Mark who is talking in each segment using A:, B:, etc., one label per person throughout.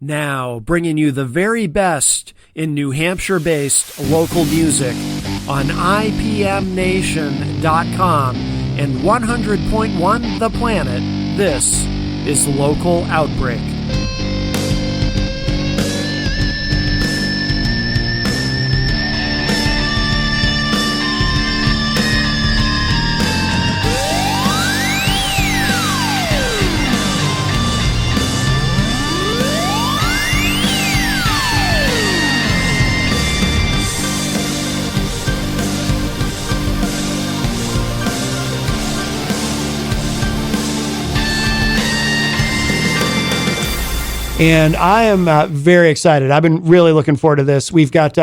A: Now, bringing you the very best in New Hampshire-based local music on IPMNation.com and 100.1 The Planet, this is Local Outbreak. And I am very excited. I've been really looking forward to this. We've got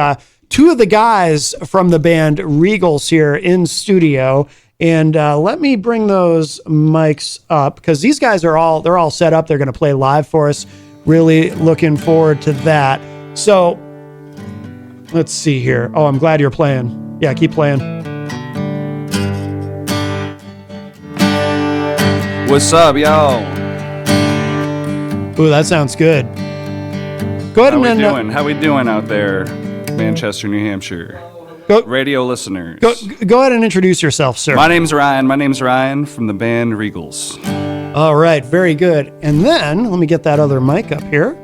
A: two of the guys from the band Regals here in studio. And let me bring those mics up because these guys they're all set up. They're going to play live for us. Really looking forward to that. So let's see here. Oh, I'm glad you're playing. Yeah, keep playing.
B: What's up, y'all?
A: Ooh, that sounds good. Go ahead
B: How we doing out there, Manchester, New Hampshire? Radio listeners.
A: Go ahead and introduce yourself, sir.
B: My name's Ryan from the band Regals.
A: All right, very good. And then, let me get that other mic up here.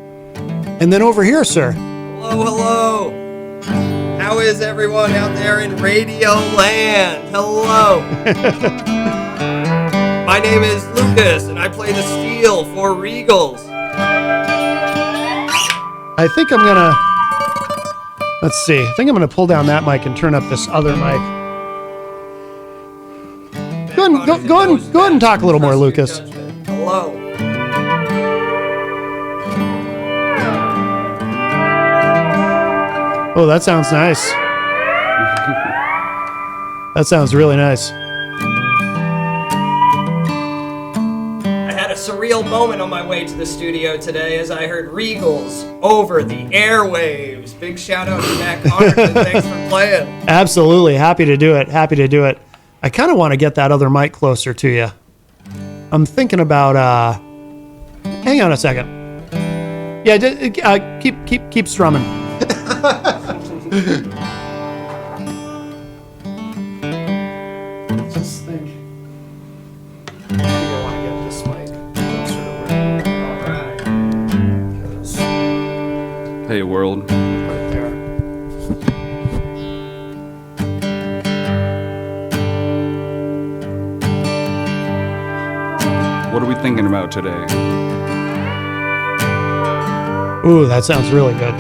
A: And then over here, sir.
C: Hello. How is everyone out there in Radio Land? Hello. My name is Lucas, and I play the steel for Regals.
A: I think I'm gonna, let's see. I think I'm gonna pull down that mic and turn up this other mic. Go ahead and talk a little more, Lucas.
C: Hello.
A: Oh, that sounds nice. That sounds really nice.
C: Surreal moment on my way to the studio today as I heard Regals over the airwaves. Big shout out to Matt Connerton. Thanks for playing.
A: Absolutely. Happy to do it. I kind of want to get that other mic closer to you. I'm thinking about, hang on a second. Yeah, keep strumming. Just think.
B: Hey, world.
A: Right there.
B: What are we thinking about today?
A: Ooh, that sounds really good.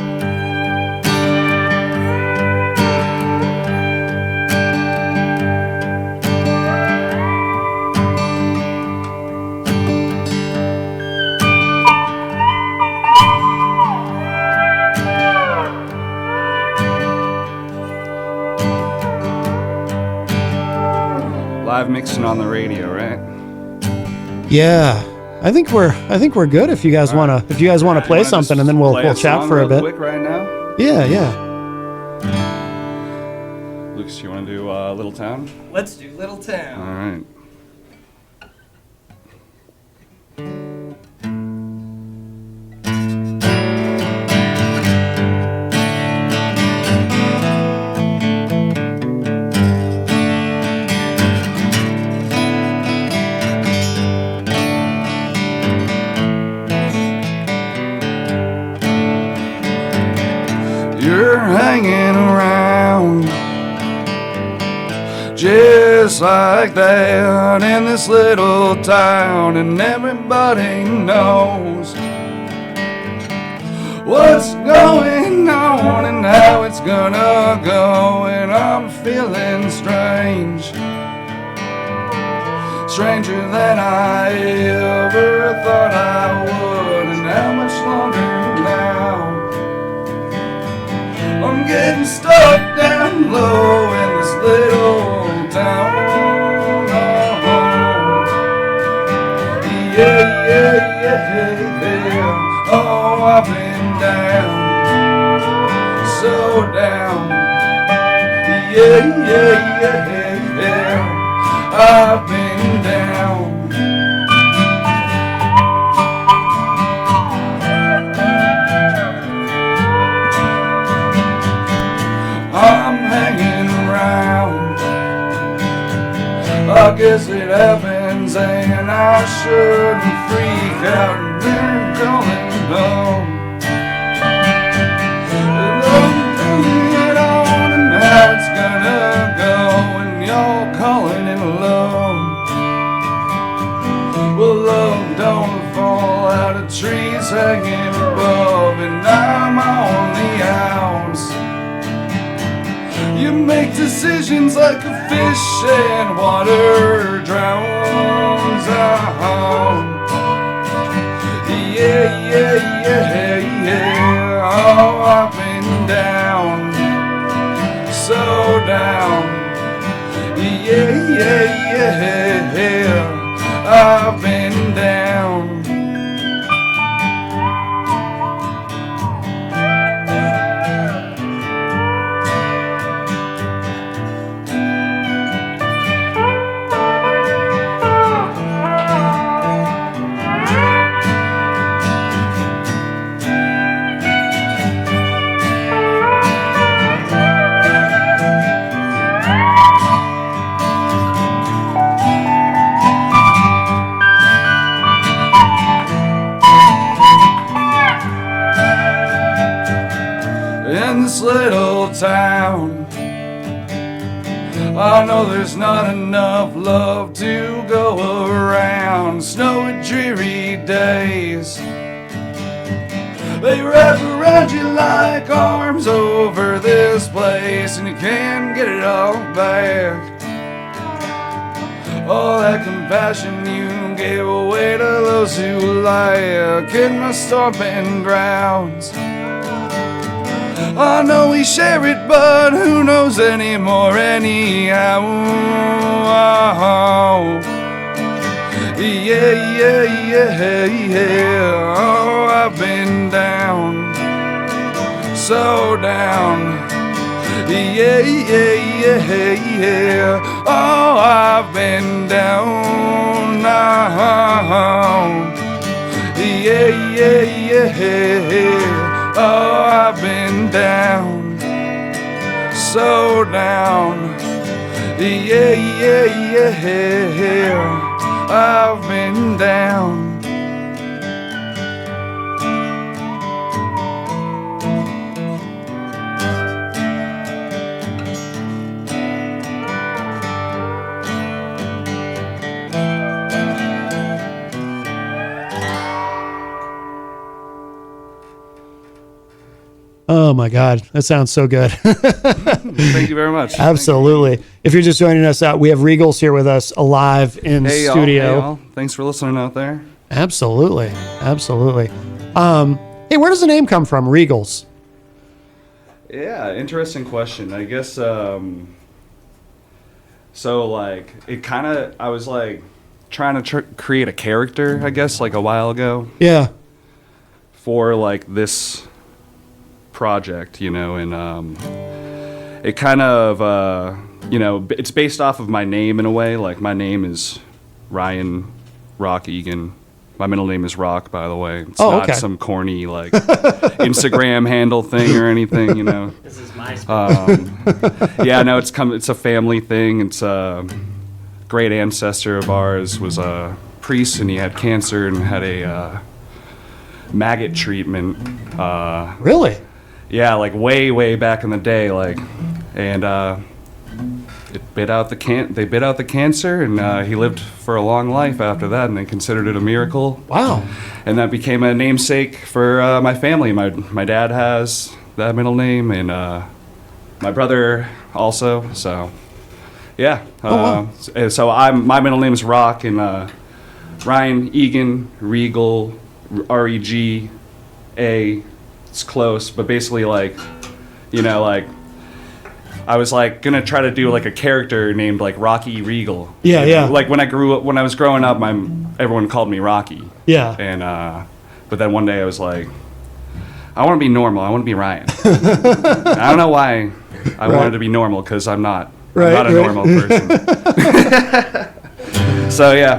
B: Live mixing on the radio, right?
A: Yeah, I think we're good. If you guys want to play something, and then we'll chat for a bit.
B: Quick right now.
A: Yeah.
B: Lucas, you want to do Little Town?
C: Let's do Little Town.
B: All right. You're hanging around just like that in this little town, and everybody knows what's going on and how it's gonna go, and I'm feeling strange, stranger than I ever thought I would, and how much longer now? I'm getting stuck down low in this little town. Yeah. Oh, I've been down, so down. Yeah. I've been down. guess it happens, and I shouldn't freak out. And they're going home. It on and how it's gonna go, and y'all calling it love. Well, love don't fall out of trees hanging above, and I'm on the outs. You make decisions like a fish and water drowns. Yeah, yeah, yeah, yeah. Oh, I've been down, so down. Yeah, yeah, yeah, yeah. I've been down. In this little town, I know there's not enough love to go around. Snowy, dreary days, they wrap around you like arms over this place, and you can't get it all back. All that compassion you gave away to those who like in my stomping grounds. I know we share it, but who knows anymore anyhow. Yeah, yeah, yeah, yeah. Oh, I've been down, so down. Yeah, yeah, yeah, yeah. Oh, I've been down now. Yeah, yeah, yeah. Oh, I've been down, so down. Yeah, yeah, yeah. I've been down.
A: Oh my God, that sounds so good.
B: Thank you very much.
A: Absolutely. If you're just joining us out, we have Regals here with us live in
B: Hey, y'all.
A: studio.
B: Hey, y'all. Thanks for listening out there.
A: Absolutely. Absolutely. Hey, where does the name come from, Regals?
B: Yeah, interesting question. I guess, so like, it kind of, I was like trying to create a character, I guess, like a while ago
A: Yeah.
B: for like this project, you know, and it kind of, you know, it's based off of my name in a way. Like, my name is Ryan Rock Egan. My middle name is Rock, by the way. It's not
A: okay.
B: some corny, like, Instagram handle thing or anything, you know.
D: This is my
B: Yeah, no, it's a family thing. It's a great ancestor of ours was a priest, and he had cancer and had a maggot treatment.
A: Really?
B: Yeah, like way back in the day, like, and it bit out the they bit out the cancer, and he lived for a long life after that, and they considered it a miracle.
A: Wow.
B: And that became a namesake for my family. My dad has that middle name, and my brother also. So, yeah.
A: Wow.
B: So my middle name is Rock, and Ryan Egan Regal, REGA. It's close, but basically, like, you know, like, I was like gonna try to do like a character named like Rocky Regal.
A: Yeah, yeah.
B: Like when I was growing up, everyone called me Rocky.
A: Yeah.
B: And but then one day I was like, I want to be normal. I want to be Ryan. I don't know why I wanted to be normal, because I'm not. I'm not a normal person. So yeah,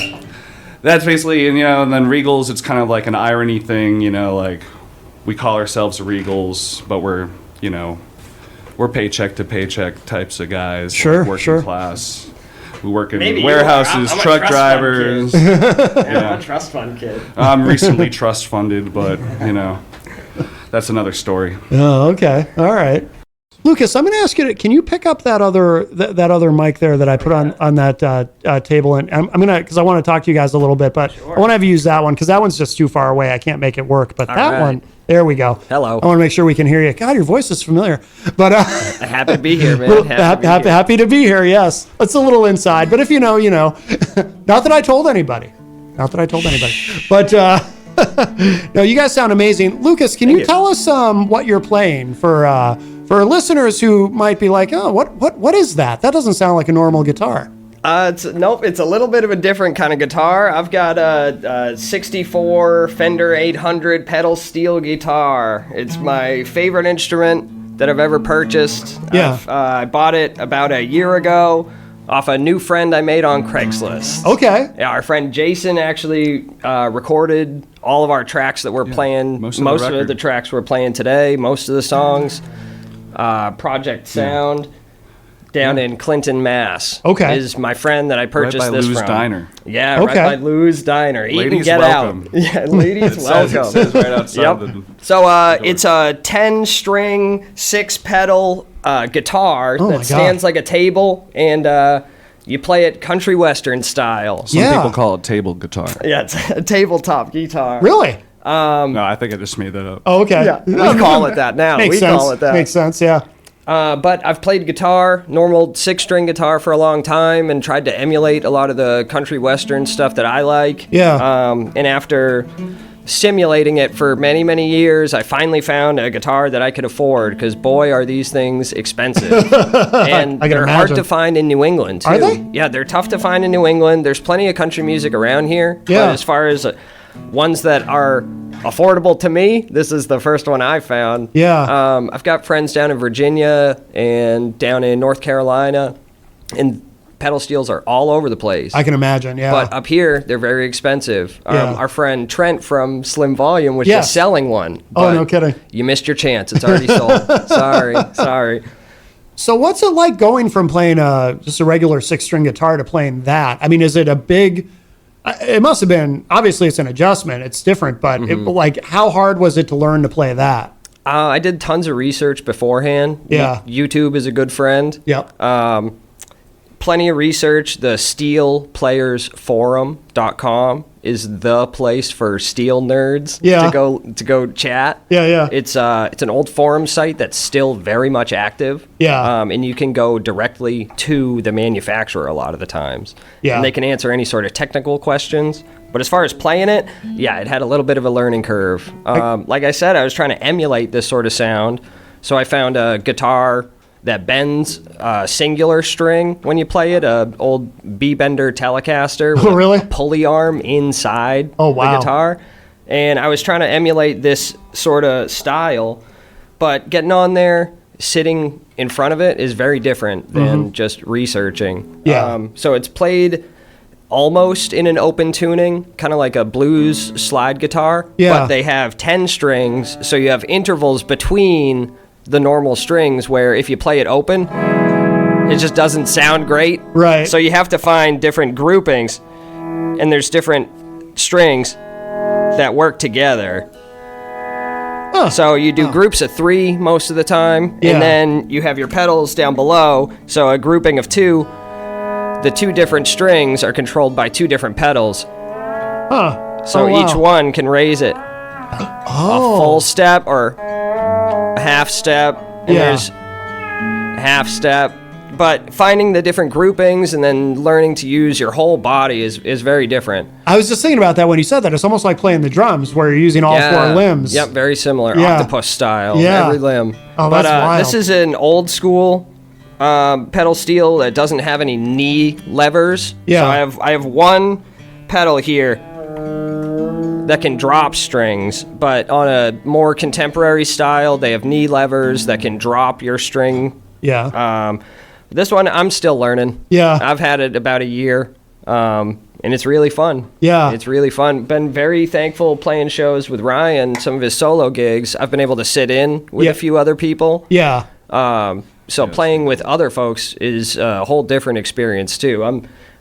B: that's basically, and you know, and then Regals, it's kind of like an irony thing, you know, like we call ourselves Regals, but we're, you know, we're paycheck to paycheck types of guys,
A: Sure,
B: like working
A: sure.
B: class. We work in
C: Maybe you
B: warehouses,
C: are. I'm a
B: truck
C: trust
B: drivers.
C: fund I'm a trust fund kid.
B: I'm recently trust funded, but that's another story.
A: Oh, okay. All right. Lucas, I'm going to ask you, can you pick up that other mic there that I put on that table? And I'm going to, because I want to talk to you guys a little bit, but I want to have you use that one because that one's just too far away. I can't make it work. But that one, there we go.
C: Hello.
A: I want to make sure we can hear you. God, your voice is familiar. But
C: happy to be here, man.
A: happy to be here. Yes, it's a little inside, but if you know, you know. Not that I told anybody. But no, you guys sound amazing. Lucas, can you tell us what you're playing for listeners who might be like, oh, what is that? That doesn't sound like a normal guitar.
D: It's a little bit of a different kind of guitar. I've got a 64 Fender 800 pedal steel guitar. It's my favorite instrument that I've ever purchased.
A: Yeah.
D: I bought it about a year ago off a new friend I made on Craigslist.
A: Okay.
D: Yeah, our friend Jason actually recorded all of our tracks that we're playing.
B: Most
D: of the tracks we're playing today, most of the songs. Project Sound down in Clinton, Mass.
A: Okay.
D: Is my friend that I purchased
B: Right by
D: this
B: Lou's
D: from.
B: Diner.
D: Yeah,
A: Okay.
D: right by Lou's Diner. Eat
B: Ladies
D: and get
B: welcome.
D: out. Yeah, ladies welcome.
B: It says right outside
D: Yep.
B: the
D: So it's a 10-string, 6-pedal guitar
A: Oh my
D: that stands like a table, and you play it country western style.
B: Some
A: Yeah.
B: people call it table guitar.
D: Yeah, it's a tabletop guitar.
A: Really?
B: No, I think I just made that up.
A: Oh, okay.
D: Yeah, we call it that now.
A: Makes
D: we
A: sense.
D: call it that.
A: Makes sense. Yeah.
D: But I've played guitar, normal 6-string guitar for a long time, and tried to emulate a lot of the country western stuff that I like.
A: Yeah.
D: And after simulating it for many, many years, I finally found a guitar that I could afford, because boy, are these things expensive. And
A: I can
D: they're hard
A: imagine.
D: to find in New England, too.
A: Are they?
D: Yeah, they're tough to find in New England. There's plenty of country music around here.
A: Yeah.
D: But as far as ones that are affordable to me, this is the first one I found.
A: Yeah.
D: I've got friends down in Virginia and down in North Carolina, and pedal steels are all over the place.
A: I can imagine. Yeah.
D: But up here, they're very expensive.
A: Yeah.
D: Our friend Trent from Slim Volume was
A: Yes.
D: just selling one.
A: Oh,
D: but
A: no kidding.
D: You missed your chance. It's already sold. Sorry.
A: So what's it like going from playing just a regular 6-string guitar to playing that? I mean, is it a big? It must have been. Obviously, it's an adjustment. It's different, but like, how hard was it to learn to play that?
D: I did tons of research beforehand.
A: Yeah.
D: YouTube is a good friend.
A: Yep.
D: Plenty of research. The steelplayersforum.com is the place for steel nerds
A: Yeah.
D: to go chat.
A: Yeah.
D: It's an old forum site that's still very much active.
A: Yeah.
D: And you can go directly to the manufacturer a lot of the times.
A: Yeah.
D: And they can answer any sort of technical questions. But as far as playing it, yeah, it had a little bit of a learning curve. Like I said, I was trying to emulate this sort of sound. So I found a guitar that bends singular string when you play it, a old B-bender Telecaster with
A: really?
D: a pulley arm inside
A: Oh, wow.
D: the guitar. And I was trying to emulate this sort of style, but getting on there, sitting in front of it is very different than just researching.
A: Yeah.
D: So it's played almost in an open tuning, kind of like a blues slide guitar,
A: Yeah.
D: but they have 10 strings, so you have intervals between the normal strings where if you play it open, it just doesn't sound great.
A: Right.
D: So you have to find different groupings, and there's different strings that work together.
A: Huh.
D: So you do groups of 3 most of the time,
A: Yeah.
D: and then you have your pedals down below. So a grouping of 2, the 2 different strings are controlled by 2 different pedals.
A: Huh.
D: So
A: Oh, wow.
D: each one can raise it a full step or a half step, and
A: Yeah.
D: there's a half step. But finding the different groupings and then learning to use your whole body is very different.
A: I was just thinking about that when you said that. It's almost like playing the drums where you're using all 4 limbs.
D: Yep, very similar.
A: Yeah.
D: Octopus style.
A: Yeah.
D: Every limb.
A: Oh,
D: but
A: that's wild.
D: this is an old school pedal steel that doesn't have any knee levers.
A: Yeah.
D: So I have one pedal here that can drop strings, but on a more contemporary style, they have knee levers that can drop your string.
A: Yeah.
D: This one, I'm still learning.
A: Yeah.
D: I've had it about a year, and it's really fun.
A: Yeah.
D: It's really fun. Been very thankful playing shows with Ryan, some of his solo gigs. I've been able to sit in with
A: Yeah.
D: a few other people.
A: Yeah.
D: So playing with other folks is a whole different experience too.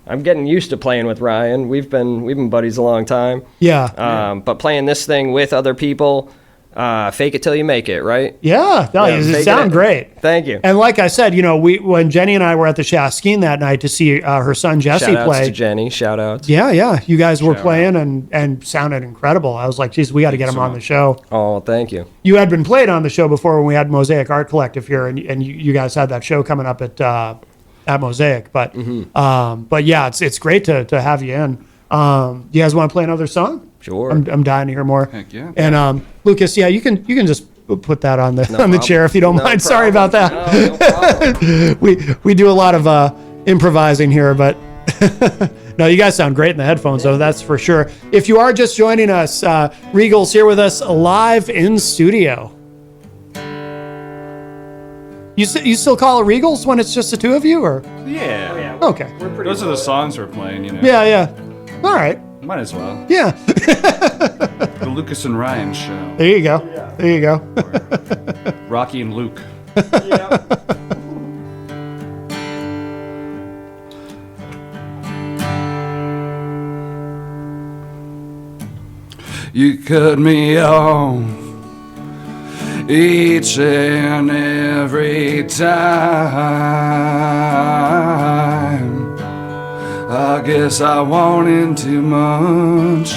D: I'm getting used to playing with Ryan. We've been buddies a long time.
A: Yeah.
D: But playing this thing with other people, fake it till you make it, right?
A: Yeah. No,
D: Yeah,
A: it
D: fake
A: sound
D: it.
A: great.
D: Thank you.
A: And like I said, when Jenny and I were at the Shaskeen that night to see her son Jesse
D: Shout outs
A: play.
D: to Jenny. Shout outs.
A: Yeah. You guys were playing and sounded incredible. I was like, geez, we got to get him on the show.
D: Oh, thank you.
A: You had been played on the show before when we had Mosaic Art Collective here, and you guys had that show coming up at Mosaic. But but yeah, it's great to have you in. You guys want to play another song?
D: Sure.
A: I'm dying to hear more.
B: Heck yeah.
A: And Lucas, yeah, you can just put that on the
D: problem.
A: chair if you don't
D: No
A: mind. Sorry about that.
D: No problem.
A: we do a lot of improvising here, but no, you guys sound great in the headphones, though, that's for sure. If you are just joining us, Regal's here with us live in studio. You still call it Regals when it's just the two of you, or?
B: Yeah.
A: Okay.
B: Those are the songs we're playing,
A: Yeah. All right.
B: Might as well.
A: Yeah.
B: The Lucas and Ryan show.
A: There you go. There you go.
B: Rocky and Luke. You cut me off each and every time. I guess I wanted too much.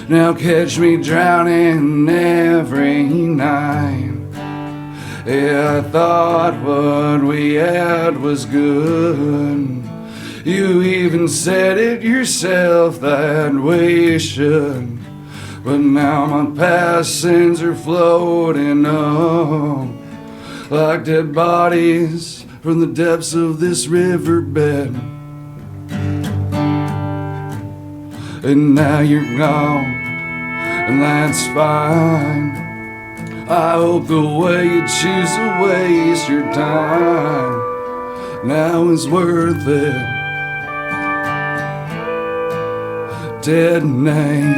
B: Now catch me drowning every night. Yeah, I thought what we had was good. You even said it yourself that we should. But now my past sins are floating up like dead bodies from the depths of this riverbed. And now you're gone, and that's fine. I hope the way you choose to waste your time now is worth it. Dead name.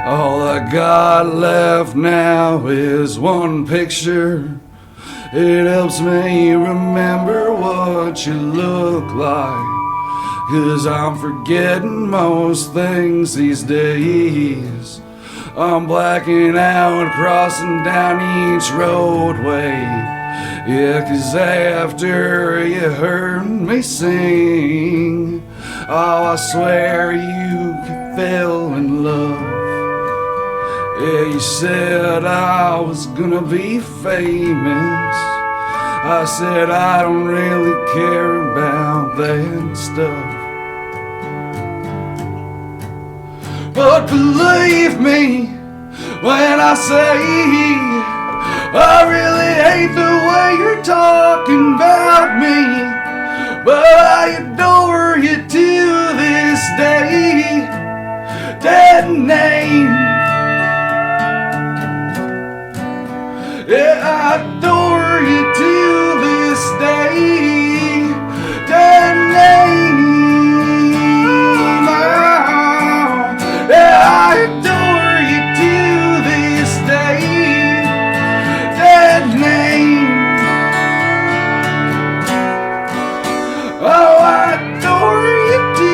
B: All I got left now is one picture. It helps me remember what you look like, 'cause I'm forgetting most things these days. I'm blacking out, crossing down each roadway. Yeah, 'cause after you heard me sing, oh, I swear you fell in love. Yeah, you said I was gonna be famous. I said I don't really care about that stuff. But believe me when I say I really hate the way you're talking about me. But I adore you to this day. Dead name. Yeah, I adore you to this day. Dead name. Oh, yeah, I adore you to this day. Dead name. Oh, I adore you to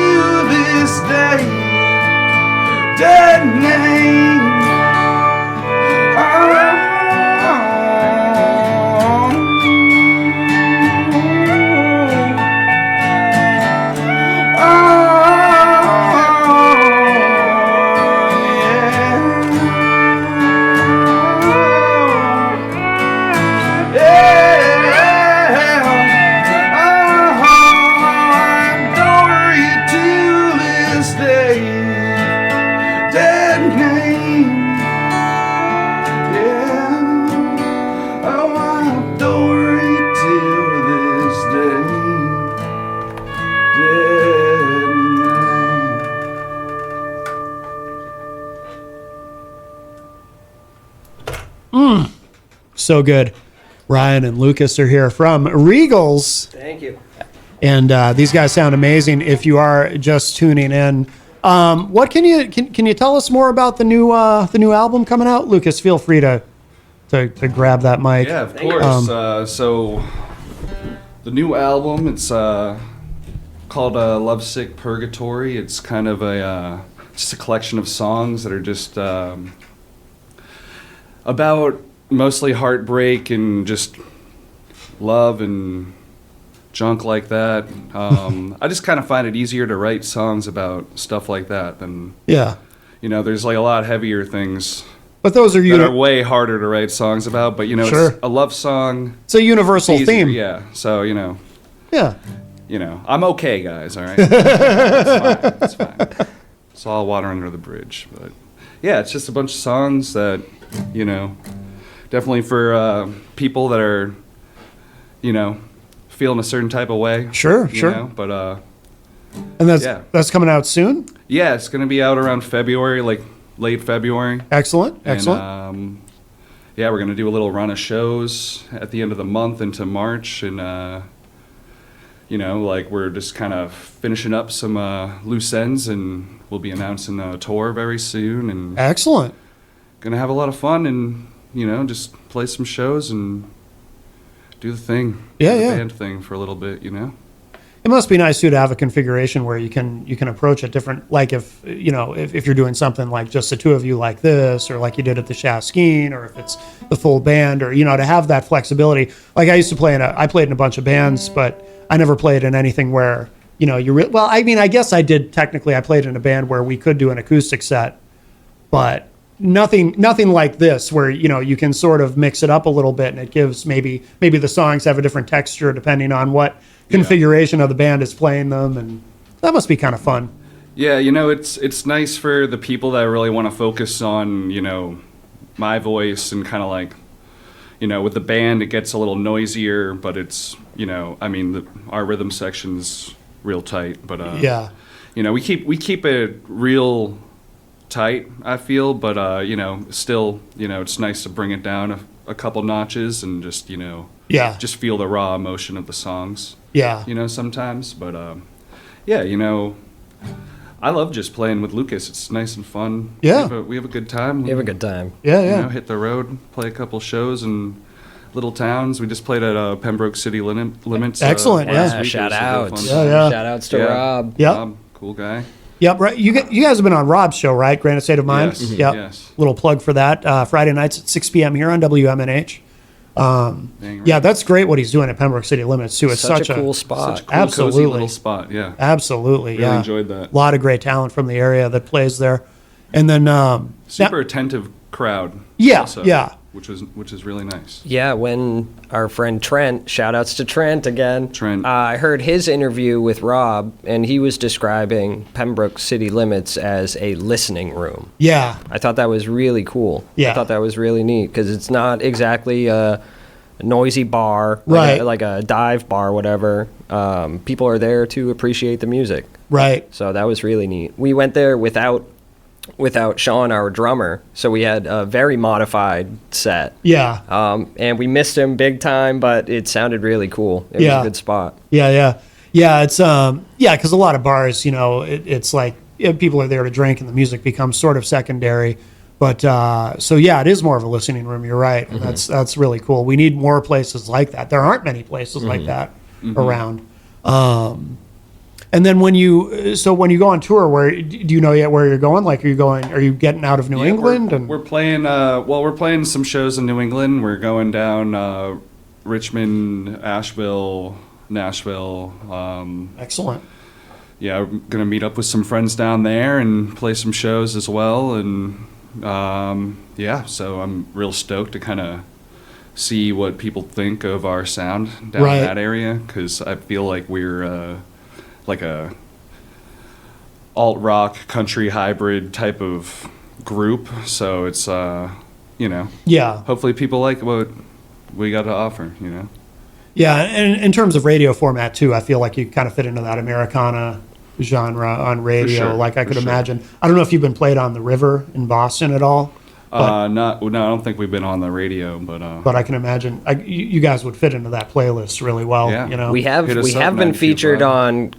B: this day. Dead name.
A: So good. Ryan and Lucas are here from Regals.
D: Thank you.
A: And these guys sound amazing. If you are just tuning in, what can you tell us more about the new album coming out? Lucas, feel free to grab that mic.
B: Yeah, of course. So the new album, it's called Lovesick Purgatory. It's kind of just a collection of songs that are just about mostly heartbreak and just love and junk like that. I just kind of find it easier to write songs about stuff like that than, there's like a lot heavier things.
A: But those are
B: that are way harder to write songs about. But it's a love song.
A: It's a universal theme.
B: Yeah. So
A: Yeah.
B: I'm okay, guys. All right. It's fine. It's all water under the bridge. But yeah, it's just a bunch of songs that definitely for people that are feeling a certain type of way.
A: Sure.
B: But
A: and that's coming out soon?
B: Yeah, it's going to be out around February, like late February.
A: Excellent.
B: And, yeah, we're going to do a little run of shows at the end of the month into March. And, we're just kind of finishing up some loose ends, and we'll be announcing a tour very soon. And
A: excellent.
B: Going to have a lot of fun and, just play some shows and do the thing. The band thing for a little bit,
A: It must be nice too to have a configuration where you can approach it different. Like if you're doing something like just the two of you like this, or like you did at the Shaskeen, or if it's the full band, or to have that flexibility. Like I used to I played in a bunch of bands, but I never played in anything where I guess I did technically. I played in a band where we could do an acoustic set, but nothing like this where you can sort of mix it up a little bit, and it gives maybe the songs have a different texture depending on what configuration of the band is playing them, and that must be kind of fun.
B: Yeah, it's nice for the people that really want to focus on my voice, and kind of like with the band it gets a little noisier, but it's our rhythm section's real tight, but we keep it real tight, I feel, but still it's nice to bring it down a couple notches and just just feel the raw emotion of the songs. Sometimes, but I love just playing with Lucas. It's nice and fun. We have a good time.
D: We have a good time.
B: Hit the road, play a couple shows in little towns. We just played at Pembroke City Limits.
A: Excellent.
D: Shout outs.
A: Yeah.
D: Shout outs to Rob.
A: Yep.
B: Cool guy.
A: Yep, right. You guys have been on Rob's show, right? Granite State of Mind?
B: Yes.
A: Yep.
B: Yes.
A: Little plug for that. Friday nights at 6 p.m. here on WMNH. Yeah, that's great what he's doing at Pembroke City Limits, too. It's
D: such a cool spot.
B: Such a cool, cozy little spot, yeah.
A: Absolutely,
B: really enjoyed that.
A: A lot of great talent from the area that plays there. And then...
B: super attentive crowd.
A: Yeah,
B: also,
A: yeah.
B: Which is really nice.
D: Yeah, when our friend Trent, shout outs to Trent again.
B: Trent.
D: I heard his interview with Rob, and he was describing Pembroke City Limits as a listening room.
A: Yeah.
D: I thought that was really cool.
A: Yeah.
D: I thought that was really neat, because it's not exactly a noisy bar,
A: right?
D: Like a dive bar, whatever. People are there to appreciate the music.
A: Right.
D: So that was really neat. We went there without Sean, our drummer, so we had a very modified set.
A: Yeah.
D: And we missed him big time, but it sounded really cool. It was a good spot.
A: Yeah. It's because a lot of bars, it's like people are there to drink, and the music becomes sort of secondary. But so it is more of a listening room. You're right, and that's really cool. We need more places like that. There aren't many places like that around. And then when you go on tour, where do you know yet where you're going? Like, are you getting out of New England?
B: We're playing. We're playing some shows in New England. We're going down Richmond, Asheville, Nashville.
A: Excellent.
B: Yeah, we're gonna meet up with some friends down there and play some shows as well. And so I'm real stoked to kind of see what people think of our sound down in that area, because I feel like we're like a alt rock country hybrid type of group, so it's hopefully people like what we got to offer.
A: And in terms of radio format too, I feel like you kind of fit into that Americana genre on radio.
B: For sure,
A: like I could imagine. I don't know if you've been played on the River in Boston at all.
B: No, I don't think we've been on the radio,
A: But I can imagine you guys would fit into that playlist really well.
B: Yeah.
A: You know,
D: We have
B: Hit us up,
D: been
B: 92.5.
D: featured on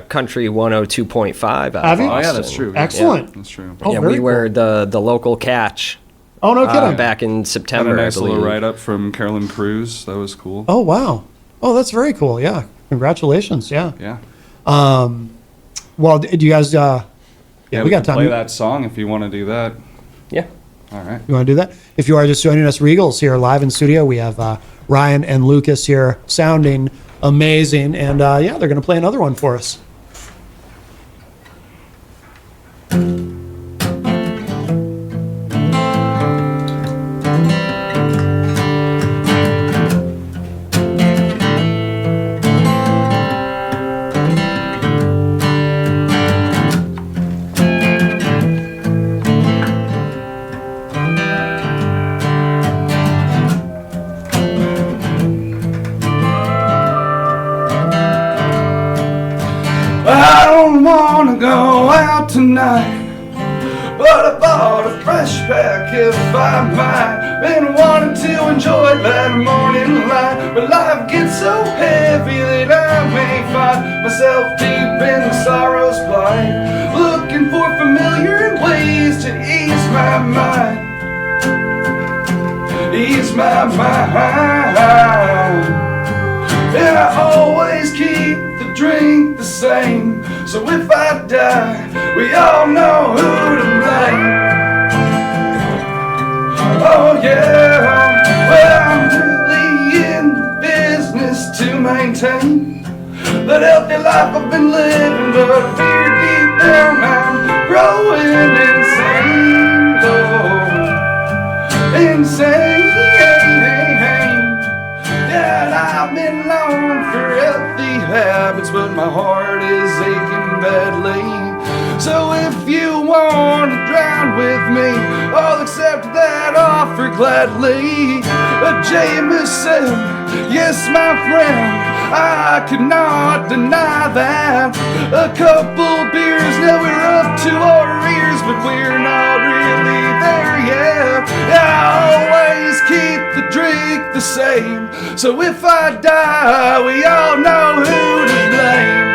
D: Country 102.5 out of
A: Have you?
B: Oh yeah,
D: Austin.
B: that's true.
A: Excellent.
B: That's true.
A: Oh,
D: Yeah,
A: very
D: we were the local catch
A: Oh no kidding.
D: back in
B: Had a
D: September,
B: nice
D: I
B: little
D: believe.
B: write up from Carolyn Cruz. That was cool.
A: Oh wow. Oh, that's very cool. Yeah. Congratulations. Yeah.
B: Yeah.
A: Well, do you guys? Yeah, we got
B: can
A: time.
B: play that song if you want to do that.
D: Yeah.
B: All right.
A: You want to do that? If you are just joining us, Regals here live in studio. We have Ryan and Lucas here sounding amazing. And yeah, they're going to play another one for us.
B: I don't wanna go out tonight, but I bought a fresh pack if I might. Been wanting to enjoy that morning light, but life gets so heavy that I may find myself deep in sorrow's blight, looking for familiar ways to ease my mind. Ease my mind. And I always keep the drink the same, so if I die, we all know who to blame. Oh yeah, well I'm really in the business to maintain that healthy life I've been living, but I fear deep down I'm growing insane, Lord, insane. Yeah, and I've been longing for healthy habits, but my heart is aching badly. So if you want to drown with me, I'll accept that offer gladly. Jameson, yes my friend, I could not deny that. A couple beers, now we're up to our ears, but we're not really there yet. I always keep the drink the same, so if I die, we all know who to blame.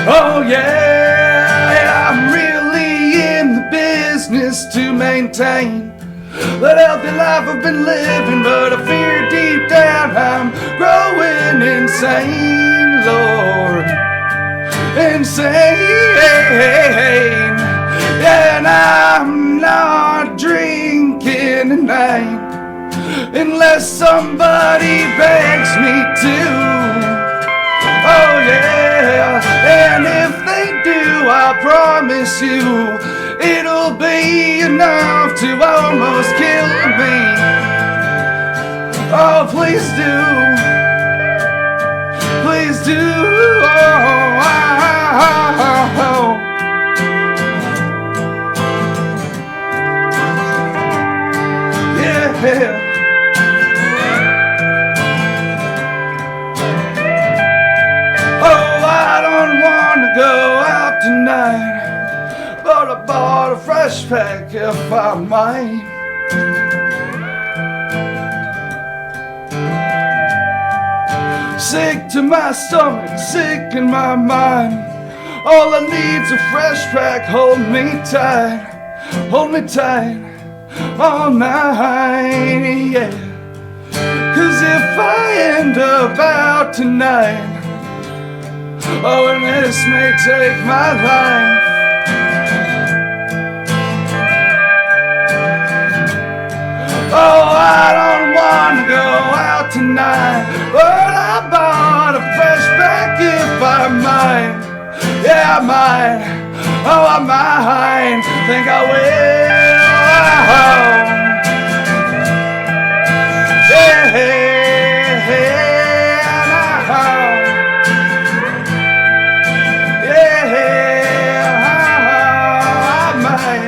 B: Oh yeah, I'm really in the business to maintain that healthy life I've been living, but I fear deep down I'm growing insane, Lord, insane. And I'm not drinking tonight unless somebody begs me to. Oh yeah, and if they do, I promise you it'll be enough to almost kill me. Oh, please do. Please do. Yeah. Oh, I don't want to go out tonight, but I bought a fresh pack if I might. Sick to my stomach, sick in my mind. All I need's a fresh pack, hold me tight all night, yeah. 'Cause if I end up out tonight, oh, and this may take my life, oh, I don't want to go out tonight, but I bought a fresh pack if I might. Yeah, I might. Oh, I might. Think I will. Yeah, I might.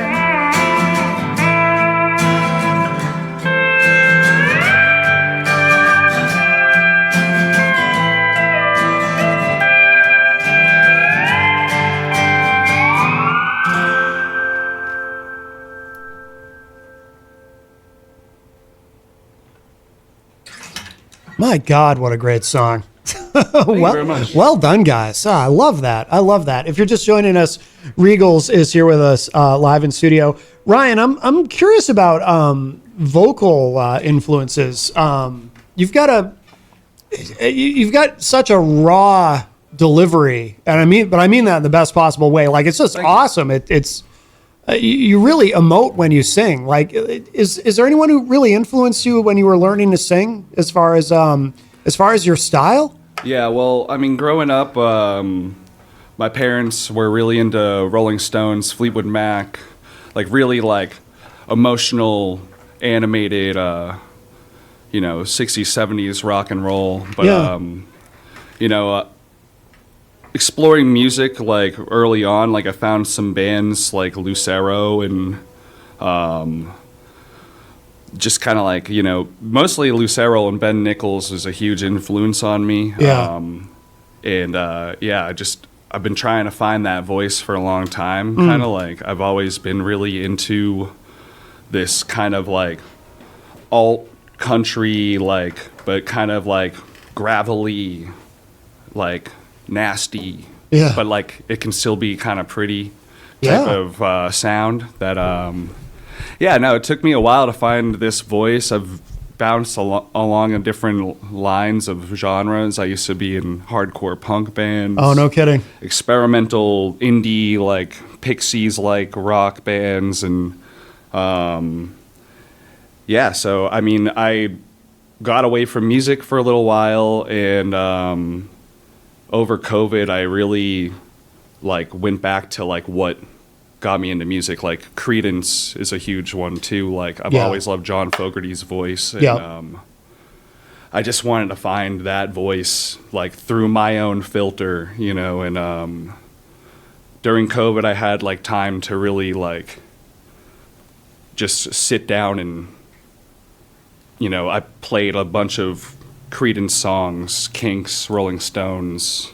A: My God, what a great song.
B: Thank you very much.
A: Well done, guys. I love that. I love that. If you're just joining us, Regals is here with us live in studio. Ryan, I'm curious about vocal influences. You've got such a raw delivery, and I mean that in the best possible way. Like, it's just awesome. It's you really emote when you sing. Like, is there anyone who really influenced you when you were learning to sing, as far as your style?
B: Yeah, well, I mean, growing up, my parents were really into Rolling Stones, Fleetwood Mac, like really like emotional, animated, 60s, 70s rock and roll. But, exploring music like early on, like I found some bands like Lucero and just kind of like, mostly Lucero and Ben Nichols was a huge influence on me.
A: Yeah.
B: I've been trying to find that voice for a long time. Kind of like I've always been really into this kind of like alt country, like, but kind of like gravelly, like nasty, but like it can still be kind of pretty type of sound that it took me a while to find this voice. I've bounced along in different lines of genres. I used to be in hardcore punk bands.
A: Oh, no kidding.
B: Experimental indie, like Pixies, like rock bands. And so I mean, I got away from music for a little while, and over COVID, I really like went back to like what got me into music. Like Creedence is a huge one too. Like I've always loved John Fogerty's voice, and I just wanted to find that voice like through my own filter, and during COVID I had like time to really like just sit down and I played a bunch of Creedence songs, Kinks, Rolling Stones,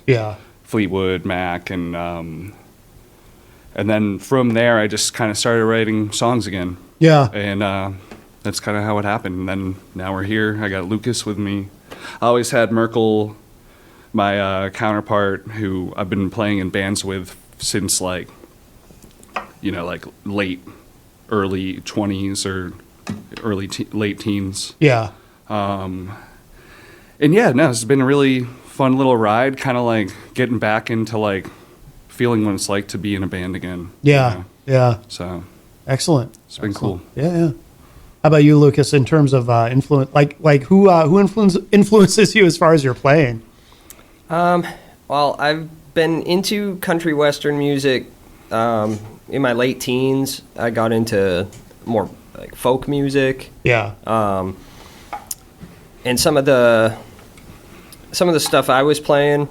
B: Fleetwood Mac, and then from there I just kind of started writing songs again. Yeah. And that's kind of how it happened. And then now we're here. I got Lucas with me. I always had Merkel, my counterpart, who I've been playing in bands with since like late, early 20s or late teens. Yeah. It's been a really fun little ride, kind of like getting back into like feeling what it's like to be in a band again. Yeah. So
A: excellent.
B: It's been cool.
A: Yeah. How about you, Lucas, in terms of influence? Like who influences you as far as your playing?
D: Well, I've been into country western music in my late teens. I got into more like folk music. Yeah. And some of the stuff I was playing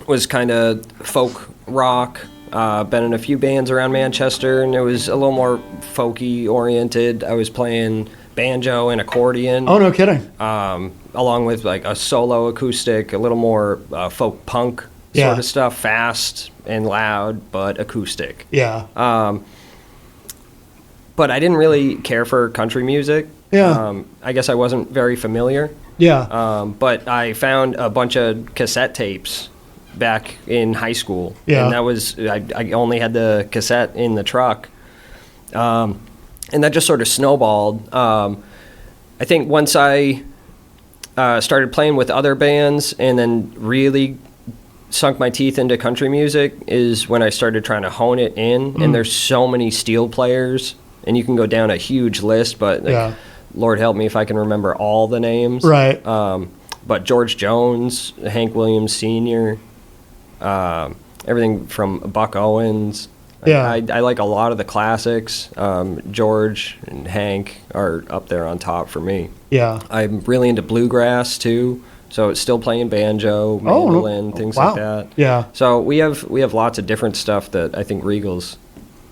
D: was kind of folk rock. Been in a few bands around Manchester, and it was a little more folky oriented. I was playing banjo and accordion.
A: Oh, no kidding.
D: Along with like a solo acoustic, a little more folk punk sort of stuff, fast and loud, but acoustic. Yeah. But I didn't really care for country music. Yeah. I guess I wasn't very familiar. Yeah. But I found a bunch of cassette tapes back in high school. Yeah. And that was, I only had the cassette in the truck. And that just sort of snowballed. I think once I started playing with other bands and then really sunk my teeth into country music is when I started trying to hone it in. And there's so many steel players, and you can go down a huge list, but Lord help me if I can remember all the names. Right. But George Jones, Hank Williams Sr., everything from Buck Owens. Yeah. I like a lot of the classics. George and Hank are up there on top for me. Yeah. I'm really into bluegrass too. So it's still playing banjo, mandolin, things like that. Yeah. So we have lots of different stuff that I think Regals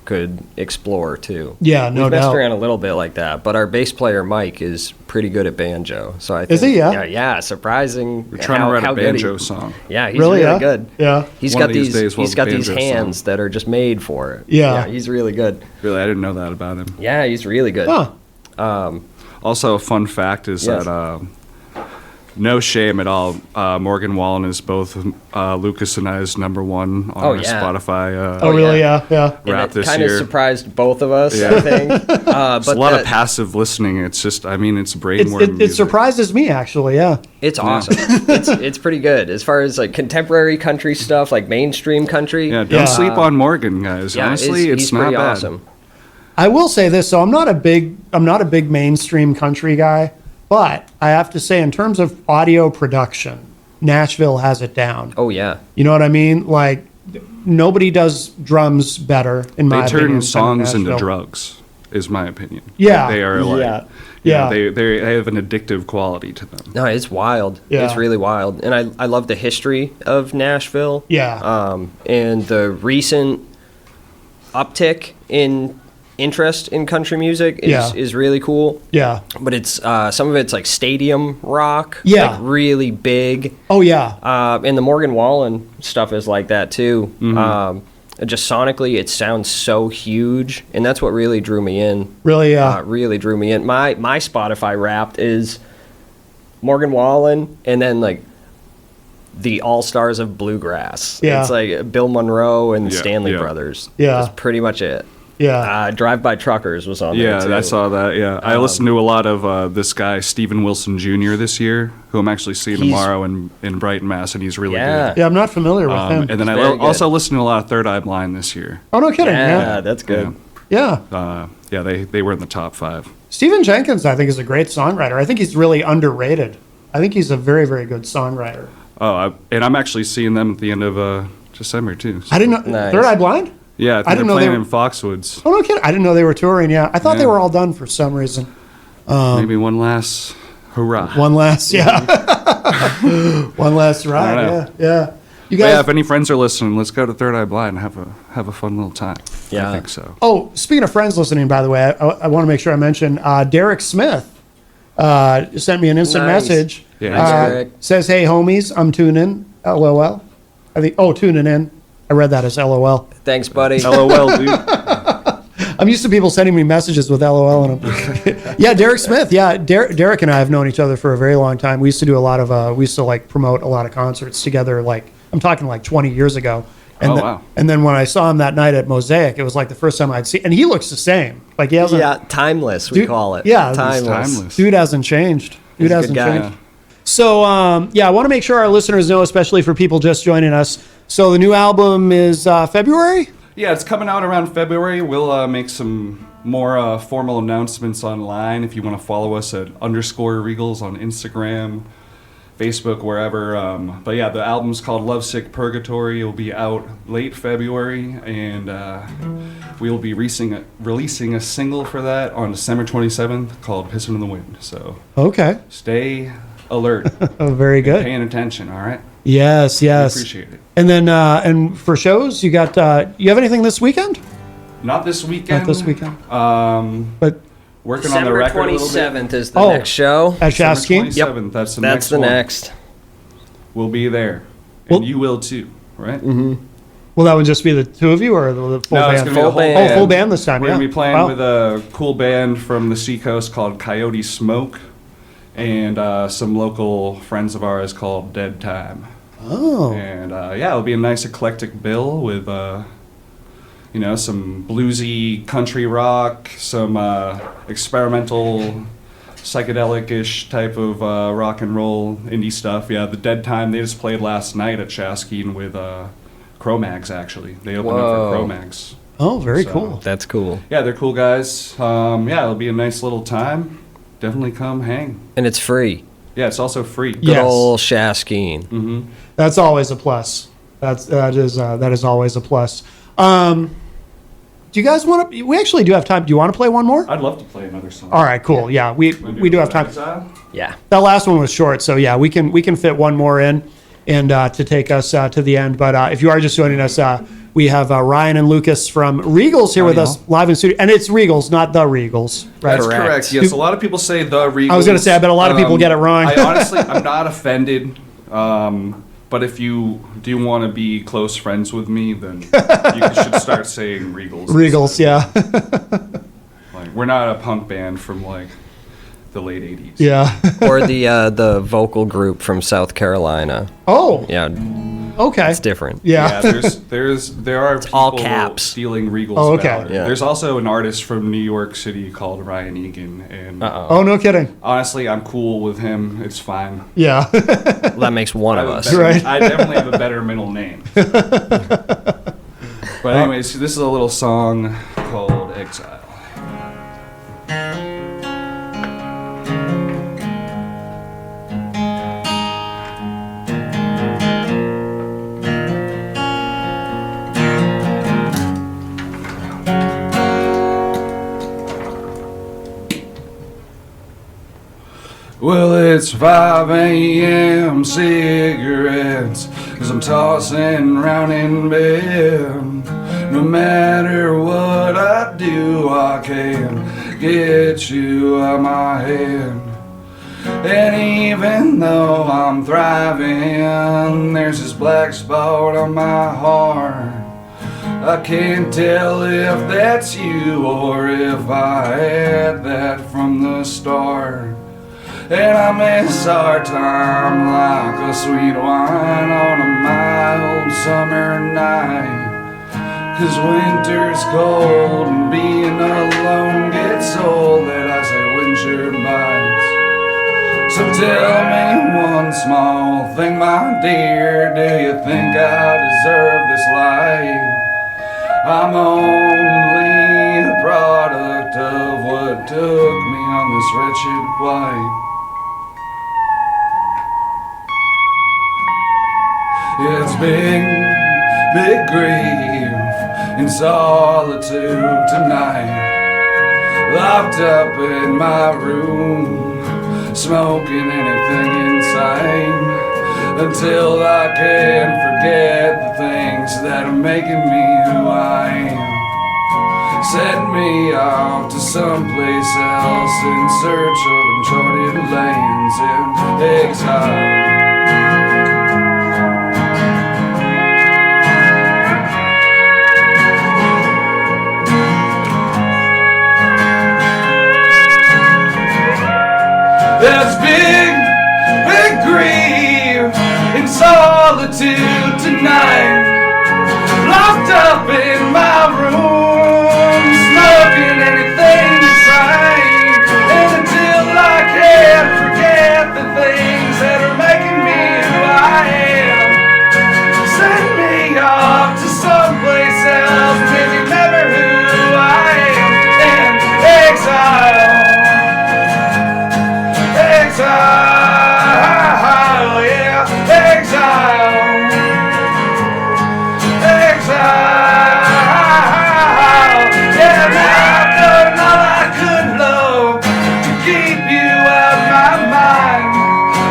D: could explore too. Yeah, no doubt. We've messed around a little bit like that, but our bass player Mike is pretty good at banjo. So I think,
A: is he?
D: Yeah, surprising.
B: We're trying to write a banjo song.
D: Yeah, he's really good. Yeah, he's got these hands that are just made for it. Yeah, he's really good.
B: Really, I didn't know that about him.
D: Yeah, he's really good. Huh.
B: Also, a fun fact is that No shame at all. Morgan Wallen is both Lucas and I's number one on our
D: yeah.
B: Spotify.
A: Oh, really? Yeah.
B: Rap this
D: Kind of
B: year.
D: surprised both of us, I think.
B: It's
D: But
B: a lot of passive listening. It's just, I mean, it's brainworm
A: It
B: music.
A: surprises me, actually. Yeah.
D: it's awesome. It's pretty good as far as like contemporary country stuff, like mainstream country.
B: Yeah, don't
A: Yeah.
B: sleep on Morgan, guys.
D: Yeah,
B: Honestly, it's
D: he's
B: not
D: pretty
B: bad.
D: awesome.
A: I will say this. So I'm not a big mainstream country guy, but I have to say, in terms of audio production, Nashville has it down.
D: Oh yeah.
A: You know what I mean? Like, nobody does drums better, in my
B: They
A: opinion.
B: turn
A: than
B: songs into
A: Nashville.
B: drugs, is my opinion.
A: Yeah.
B: They are like,
A: Yeah.
B: yeah,
A: Yeah.
B: they have an addictive quality to them.
D: No, it's wild.
A: Yeah.
D: It's really wild, and I love the history of Nashville.
A: Yeah.
D: And the recent uptick in interest in country music is really cool.
A: Yeah.
D: But it's some of it's like stadium rock.
A: Yeah.
D: Like really big.
A: Oh, yeah.
D: And the Morgan Wallen stuff is like that too. Just sonically, it sounds so huge, and that's what really drew me in.
A: Really, yeah.
D: Really drew me in. My Spotify Wrapped is Morgan Wallen, and then like the all stars of bluegrass.
A: Yeah.
D: It's like Bill Monroe and
B: Yeah,
D: Stanley
B: yeah.
D: Brothers.
A: Yeah.
D: That's pretty much it.
A: Yeah.
D: Drive By Truckers was on there
B: Yeah,
D: too.
B: I saw that. Yeah, I listened to a lot of this guy Stephen Wilson Jr. this year, who I'm actually seeing
D: He's-
B: tomorrow in Brighton, Mass, and he's really
D: Yeah.
B: good.
A: Yeah, I'm not familiar with him.
B: And then I
D: very good.
B: also listened to a lot of Third Eye Blind this year.
A: Oh, no kidding.
D: Yeah,
A: Yeah.
D: that's good.
A: Yeah.
B: Yeah, they were in the top 5.
A: Stephen Jenkins, I think, is a great songwriter. I think he's really underrated. I think he's a very, very good songwriter.
B: And I'm actually seeing them at the end of December too. So-
A: I didn't know.
D: Nice.
A: Third Eye Blind?
B: Yeah, I think
A: didn't
B: they're
A: know they
B: playing
A: were-
B: in Foxwoods.
A: Oh, no kidding. I didn't know they were touring. Yeah. I thought they
B: Yeah.
A: were all done for some reason.
B: Maybe one last hurrah.
A: One last, yeah. One last ride.
B: I
A: Yeah.
B: know.
A: Yeah. You
B: But yeah,
A: guys.
B: if any friends are listening, let's go to Third Eye Blind and have a fun little time.
D: Yeah.
B: I think so.
A: Oh, speaking of friends listening, by the way, I want to make sure I mention Derek Smith sent me an instant
D: Nice.
A: message.
B: Yeah.
D: Thanks, Derek.
A: Says, "Hey homies, I'm tuning. LOL." I think. Oh, tuning in. I read that as LOL.
D: Thanks, buddy.
B: LOL, dude.
A: I'm used to people sending me messages with LOL in them. Yeah, Derek Smith. Yeah, Derek and I have known each other for a very long time. We used to do a lot of. We used to like promote a lot of concerts together. Like I'm talking like 20 years ago. And
B: Oh,
A: then,
B: wow.
A: And then when I saw him that night at Mosaic, it was like the first time I'd seen. And he looks the same. Like he hasn't.
D: Yeah, timeless, we
A: Dude,
D: call it.
A: yeah, he's
D: timeless.
A: Dude hasn't changed. Dude
D: He's a
A: hasn't
D: good guy.
A: changed. So, yeah, I want to make sure our listeners know, especially for people just joining us. So, the new album is February?
B: Yeah, it's coming out around February. We'll make some more formal announcements online if you want to follow us at _Regals on Instagram, Facebook, wherever. But yeah, the album's called Lovesick Purgatory. It'll be out late February, and we will be releasing a single for that on December 27th called Pissing in the Wind. So
A: Okay.
B: stay alert.
A: Oh, very good.
B: Paying attention, all right?
A: Yes,
B: We
A: yes.
B: appreciate it.
A: And then, and for shows, you got, you have anything this weekend?
B: Not this weekend.
A: Not this weekend.
B: Working
A: But
B: on the
D: December
B: record a little bit.
D: 27th is the
A: Oh.
D: next show.
A: at Shasky?
B: December 27th, that's the
D: That's
B: next
D: the
B: one.
D: next.
B: We'll be there.
A: Well-
B: And you will too, right?
A: Will that one just be the two of you or the full
B: No, it's
A: band?
B: gonna be the whole
D: band.
B: band.
A: Oh, full band this time,
B: We're
A: yeah.
B: gonna be playing
A: Wow.
B: with a cool band from the Seacoast called Coyote Smoke, and some local friends of ours called Dead Time.
A: Oh.
B: And yeah, it'll be a nice eclectic bill with some bluesy country rock, some experimental psychedelic-ish type of rock and roll indie stuff. Yeah, the Dead Time, they just played last night at Shaskeen with Cro-Mags, actually. They opened up
D: Whoa.
B: for Cro-Mags.
A: Oh, very
B: So-
A: cool.
D: That's cool.
B: Yeah, they're cool guys. Yeah, it'll be a nice little time. Definitely come hang.
D: And it's free.
B: Yeah, it's also free.
D: Good
A: Yes.
D: old Shaskeen.
B: Mm-hmm.
A: That's always a plus. That is always a plus. Do you guys want to? We actually do have time. Do you want to play one more?
B: I'd love to play another song.
A: All right, cool. Yeah, we do have time.
D: Yeah.
A: That last one was short, so yeah, we can fit one more in, and to take us to the end. But if you are just joining us, we have Ryan and Lucas from Regals here with us live in studio, and it's Regals, not the Regals, right?
B: That's
D: Correct.
B: correct. Yes, a lot of people say the Regals.
A: I was gonna say, I bet a lot of people get it wrong.
B: I honestly, I'm not offended. But if you do want to be close friends with me, then you should start saying Regals.
A: Regals, yeah.
B: Like, we're not a punk band from like the late 80s.
A: Yeah.
D: Or the vocal group from South Carolina.
A: Oh,
D: Yeah,
A: okay.
D: it's different.
A: Yeah.
B: Yeah, there are people
D: all caps.
B: stealing Regals.
A: Oh, okay.
B: valor.
D: Yeah.
B: There's also an artist from New York City called Ryan Egan, and
A: Oh, no kidding.
B: honestly, I'm cool with him. It's fine.
A: Yeah.
D: That makes one of us.
A: Right.
B: I definitely have a better middle name. But anyways, this is a little song called Exile. Well, it's 5 a.m. cigarettes, 'cause I'm tossing round in bed. No matter what I do, I can't get you out my head. And even though I'm thriving, there's this black spot on my heart. I can't tell if that's you or if I had that from the start. And I miss our time like a sweet wine on a mild summer night. 'Cause winter's cold and being alone gets old, that I say winter bites. So tell me one small thing, my dear, do you think I deserve this life? I'm only a product of what took me on this wretched flight. It's big grief in solitude tonight. Locked up in my room, smoking anything in sight, until I can forget the things that are making me who I am. Send me off to someplace else in search of uncharted lands in exile. There's big grief in solitude tonight. Locked up in my room, smoking anything that's right. And until I can't forget the things that are making me who I am, send me off to someplace else, maybe remember who I am in exile. Exile, yeah, exile, exile, yeah, now I've done all I could, love, to keep you out of my mind.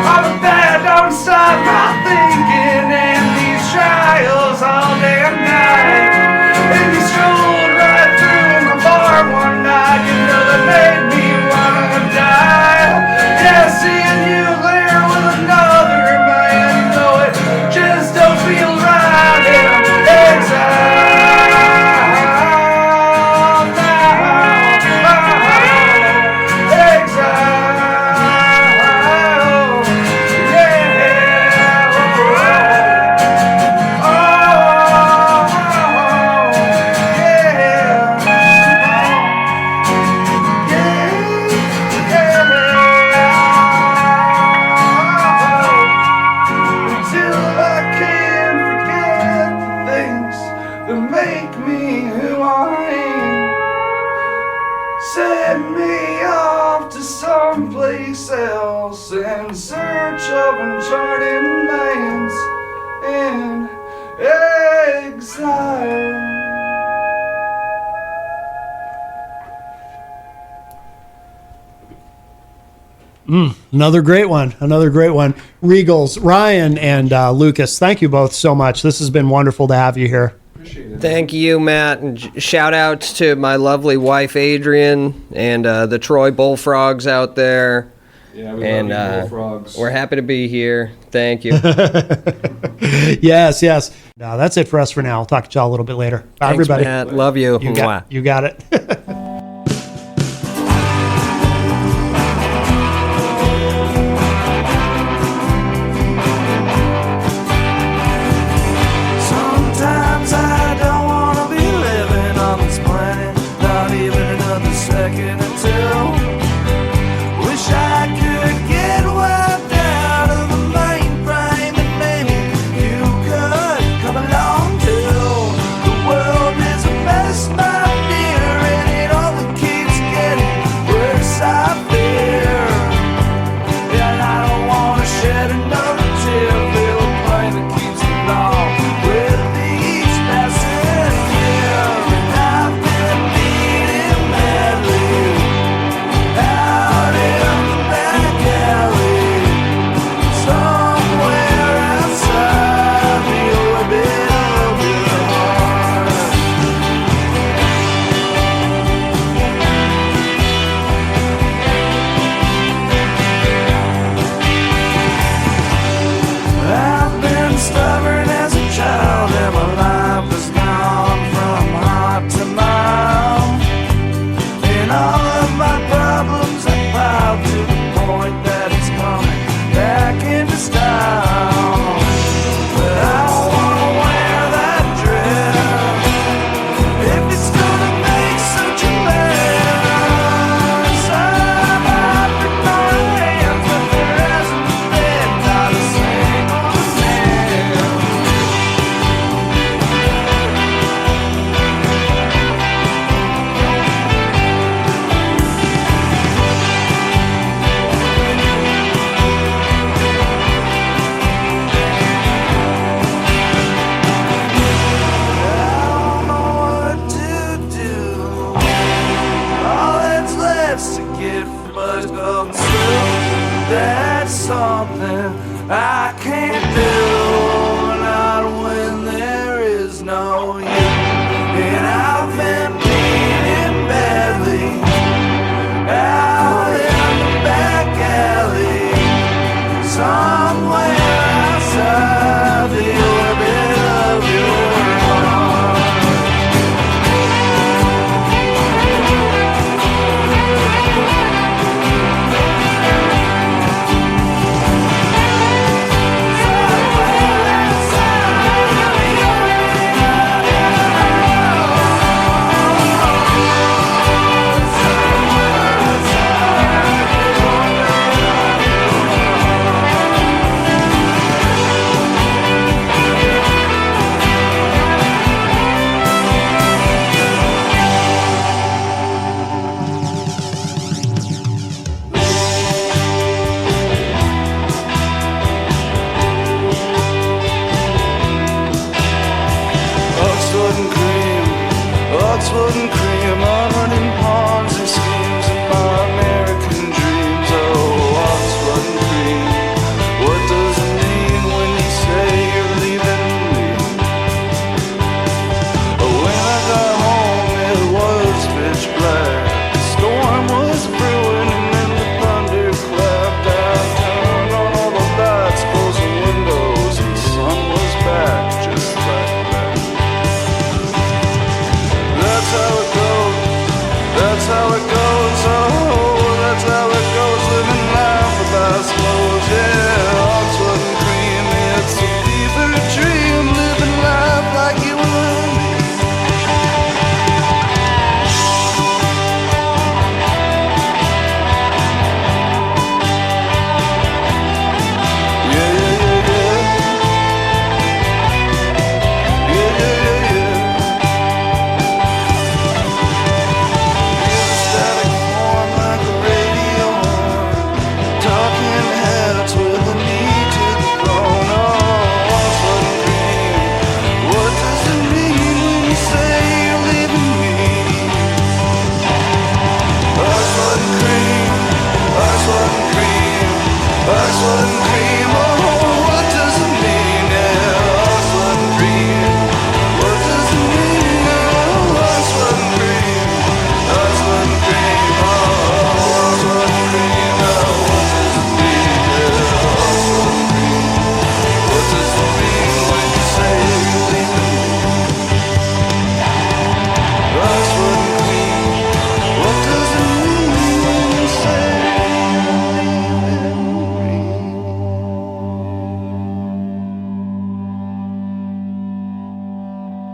B: Oh, but that don't stop my thinking in these trials all day and night. And you strolled right through my bar one night, you know that made me wanna die. Yeah, seeing you there with another man, you know it just don't feel right in exile now. Exile, yeah. Oh, until I can forget the things that make me who I am. Send me off to someplace else in search of uncharted lands in exile.
A: Another great one. Another great one. Regals, Ryan and Lucas, thank you both so much. This has been wonderful to have you here.
D: Thank you, Matt, and shout outs to my lovely wife Adrian and the Troy Bullfrogs out there.
B: Yeah, we
D: And
B: love you, bullfrogs.
D: we're happy to be here. Thank you.
A: Yes, yes. No, that's it for us for now. I'll talk to y'all a little bit later. Bye,
D: Thanks,
A: everybody.
D: Matt. Love you.
A: You
D: Mwah.
A: got it.
E: wouldn't